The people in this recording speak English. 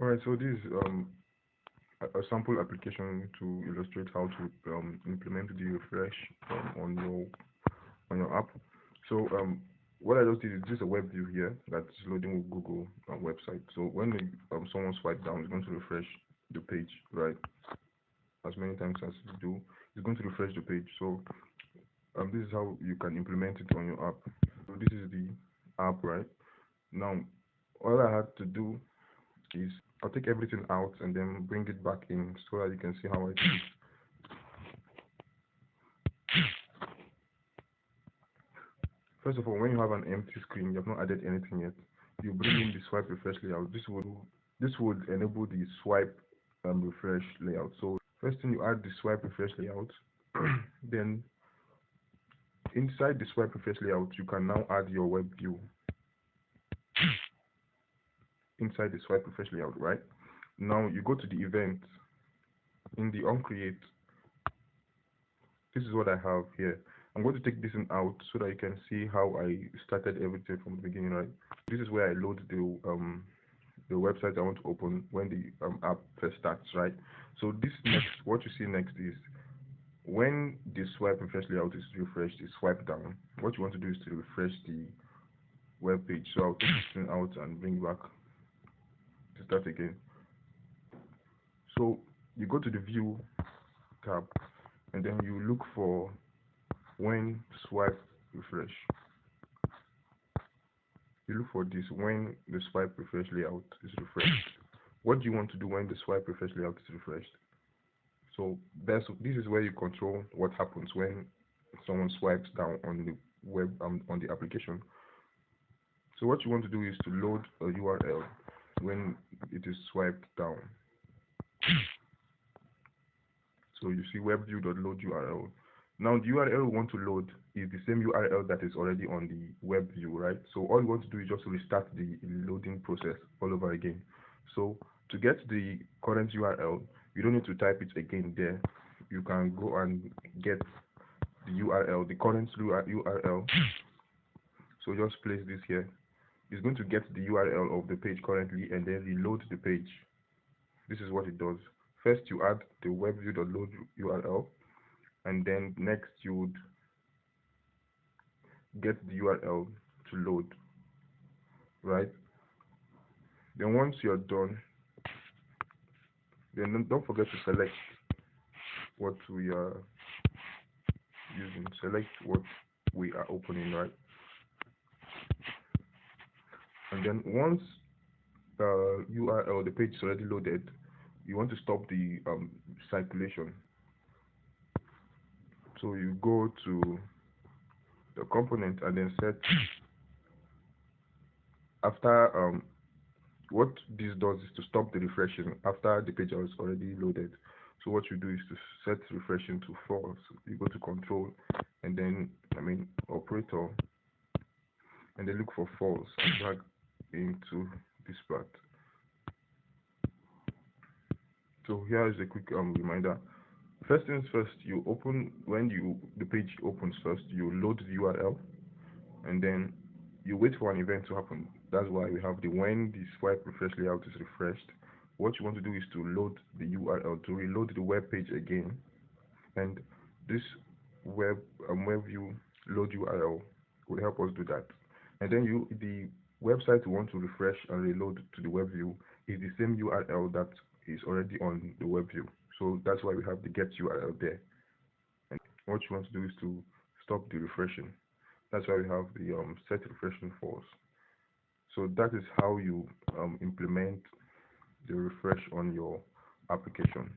Alright, so this is a sample application to illustrate how to implement the refresh on your app. So what I just did is just a web view here that's loading with Google website. So when someone swipe down, it's going to refresh the page, right? As many times as you do, it's going to refresh the page. So this is how you can implement it on your app. So this is the app, right? Now, all I had to do is I'll take everything out and then bring it back in so that you can see how I do it. First of all, when you have an empty screen, you have not added anything yet, you bring in the swipe refresh layout. This would enable the swipe refresh layout. So first thing, you add the swipe refresh layout. Then inside the swipe refresh layout, you can now add your web view inside the swipe refresh layout, right? Now you go to the event in the onCreate. This is what I have here. I'm going to take this one out so that you can see how I started everything from the beginning, right? This is where I load the website I want to open when the app first starts, right? So this next, what you see next is when the swipe refresh layout is refreshed, you swipe down. What you want to do is to refresh the web page. So I'll take this thing out and bring back to start again. So you go to the view tab and then you look for when swipe refresh. You look for this when the swipe refresh layout is refreshed. What do you want to do when the swipe refresh layout is refreshed? So this is where you control what happens when someone swipes down on the web on the application. So what you want to do is to load a URL when it is swiped down. So you see webview.load URL. Now the URL we want to load is the same URL that is already on the web view, right? So all you want to do is just restart the loading process all over again. So to get the current URL, you don't need to type it again there. You can go and get the URL, the current URL. So just place this here. It's going to get the URL of the page currently and then reload the page. This is what it does. First, you add the webview.load URL, and then next you would get the URL to load, right? Then once you're done, then don't forget to select what we are using. Select what we are opening, right? And then once the URL, the page is already loaded, you want to stop the circulation. So you go to the component and then set after what this does is to stop the refreshing after the page is already loaded. So what you do is to set refreshing to false. You go to control and then operator and then look for false and drag into this part. So here is a quick reminder. First things first, you open when the page opens first, you load the URL and then you wait for an event to happen. That's why we have the when the swipe refresh layout is refreshed. What you want to do is to load the URL to reload the web page again, and this web view load URL will help us do that. And then the website you want to refresh and reload to the web view is the same URL that is already on the web view. So that's why we have the get URL there. And what you want to do is to stop the refreshing. That's why we have the set refreshing false. So that is how you implement the refresh on your application.